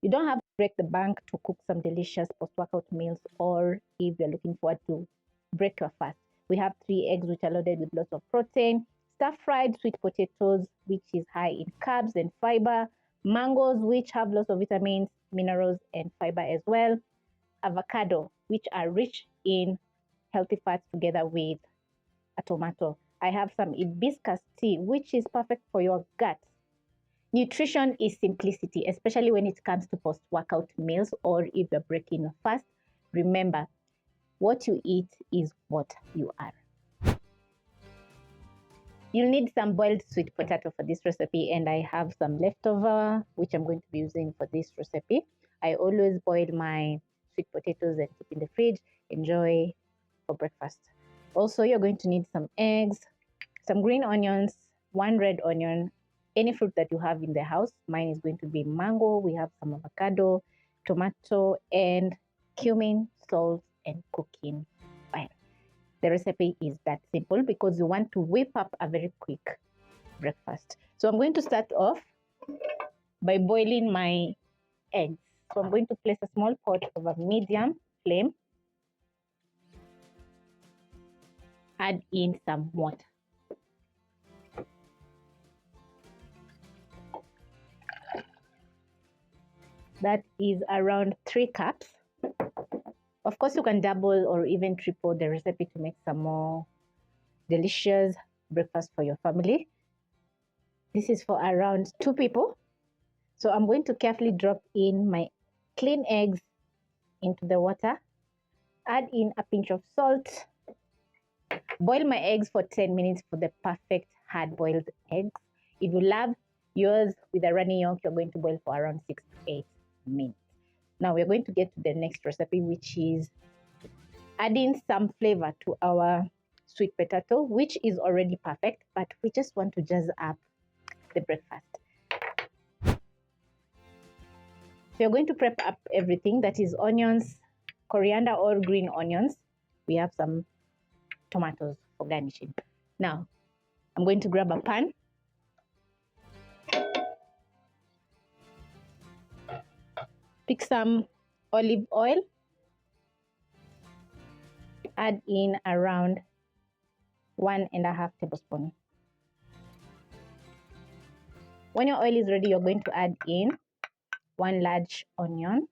You don't have to break the bank to cook some delicious post-workout meals, or if you're looking forward to break your fast. We have 3 eggs, which are loaded with lots of protein, stir-fried sweet potatoes, which is high in carbs and fiber, mangoes, which have lots of vitamins, minerals, and fiber as well, avocado, which are rich in healthy fats, together with a tomato. I have some hibiscus tea, which is perfect for your gut. Nutrition is simplicity, especially when it comes to post-workout meals or if you're breaking a fast. Remember, what you eat is what you are. You'll need some boiled sweet potato for this recipe, and I have some leftover, which I'm going to be using for this recipe. I always boil my sweet potatoes and keep in the fridge. Enjoy for breakfast. Also, you're going to need some eggs, some green onions, 1 red onion, any fruit that you have in the house. Mine is going to be mango. We have some avocado, tomato, and cumin, salt, and cooking oil. The recipe is that simple because you want to whip up a very quick breakfast. So I'm going to start off by boiling my eggs. So I'm going to place a small pot over medium flame. Add in some water. That is around 3 cups. Of course, you can double or even triple the recipe to make some more delicious breakfast for your family. This is for around 2 people. So I'm going to carefully drop in my clean eggs into the water. Add in a pinch of salt. Boil my eggs for 10 minutes for the perfect hard-boiled eggs. If you love yours with a runny yolk, you're going to boil for around 6 to 8 minutes. Now we're going to get to the next recipe, which is adding some flavor to our sweet potato, which is already perfect, but we just want to jazz up the breakfast. So you're going to prep up everything, that is onions, coriander or green onions. We have some tomatoes for garnishing. Now, I'm going to grab a pan. Pick some olive oil. Add in around 1.5 tablespoons. When your oil is ready, you're going to add in 1 large onion.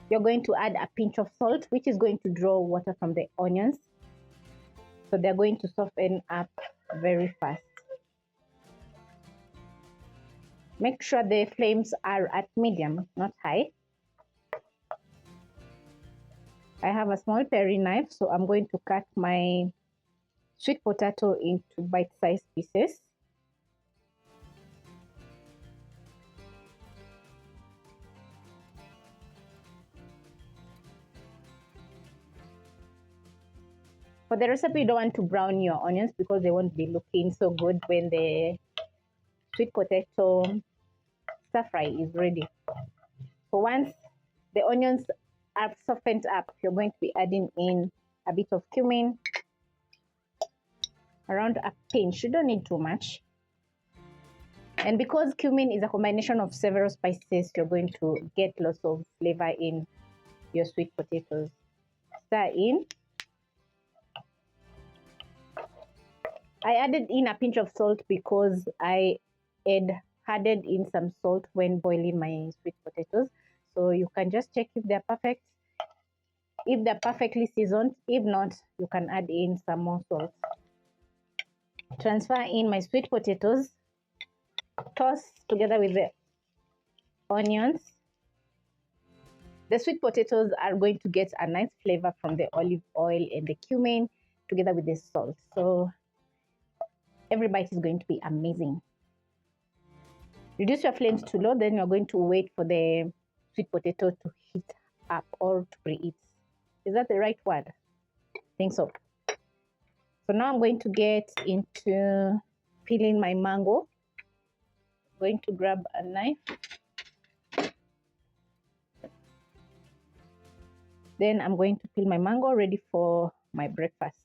You're going to add a pinch of salt, which is going to draw water from the onions. So they're going to soften up very fast. Make sure the flames are at medium, not high. I have a small paring knife, so I'm going to cut my sweet potato into bite-sized pieces. For the recipe, you don't want to brown your onions because they won't be looking so good when the sweet potato stir fry is ready. So once the onions are softened up, you're going to be adding in a bit of cumin, around a pinch. You don't need too much. And because cumin is a combination of several spices, you're going to get lots of flavor in your sweet potatoes. Stir in. I added in a pinch of salt because I had added in some salt when boiling my sweet potatoes. So you can just check if they're perfect, if they're perfectly seasoned. If not, you can add in some more salt. Transfer in my sweet potatoes. Toss together with the onions. The sweet potatoes are going to get a nice flavor from the olive oil and the cumin together with the salt. So every bite is going to be amazing. Reduce your flames to low, then you're going to wait for the sweet potato to heat up or to preheat. Is that the right word? I think so. So now I'm going to get into peeling my mango. I'm going to grab a knife. Then I'm going to peel my mango ready for my breakfast.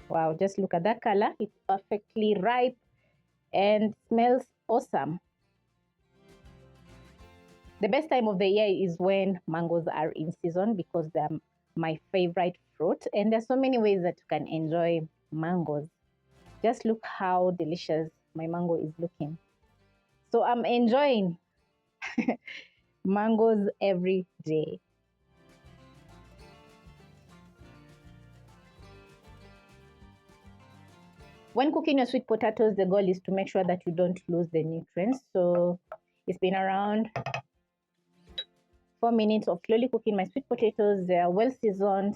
Wow, just look at that color. It's perfectly ripe and smells awesome. The best time of the year is when mangoes are in season because they're my favorite fruit. And there's so many ways that you can enjoy mangoes. Just look how delicious my mango is looking. So I'm enjoying mangoes every day. When cooking your sweet potatoes, the goal is to make sure that you don't lose the nutrients. So it's been around 4 minutes of slowly cooking my sweet potatoes. They are well seasoned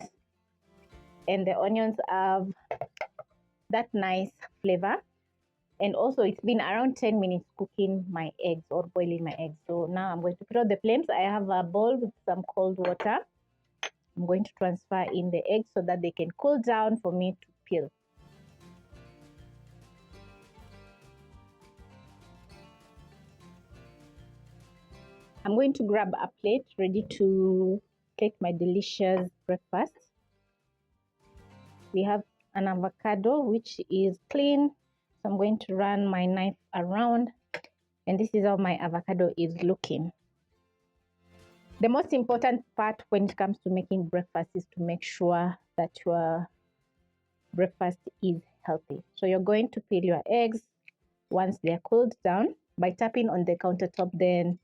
and the onions have that nice flavor. And also it's been around 10 minutes cooking my eggs or boiling my eggs. So now I'm going to put out the flames. I have a bowl with some cold water. I'm going to transfer in the eggs so that they can cool down for me to peel. I'm going to grab a plate ready to take my delicious breakfast. We have an avocado which is clean. So I'm going to run my knife around and this is how my avocado is looking. The most important part when it comes to making breakfast is to make sure that your breakfast is healthy. So you're going to peel your eggs once they're cooled down by tapping on the countertop, then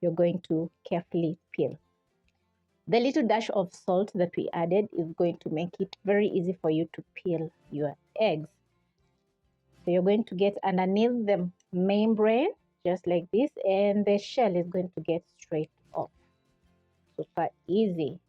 you're going to carefully peel. The little dash of salt that we added is going to make it very easy for you to peel your eggs. So you're going to get underneath the membrane just like this, and the shell is going to get straight off. Super easy.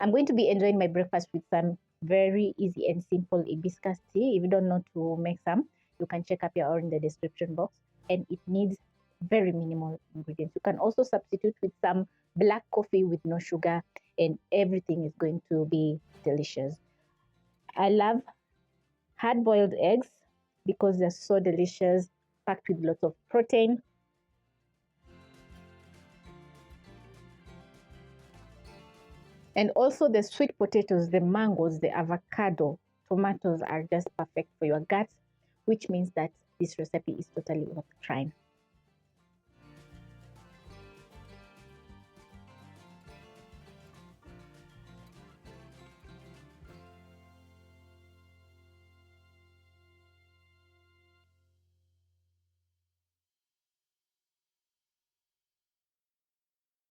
I'm going to be enjoying my breakfast with some very easy and simple hibiscus tea. If you don't know to make some, you can check up your own in the description box. And it needs very minimal ingredients. You can also substitute with some black coffee with no sugar, and everything is going to be delicious. I love hard-boiled eggs because they're so delicious, packed with lots of protein. And also the sweet potatoes, the mangoes, the avocado, tomatoes are just perfect for your gut, which means that this recipe is totally worth trying.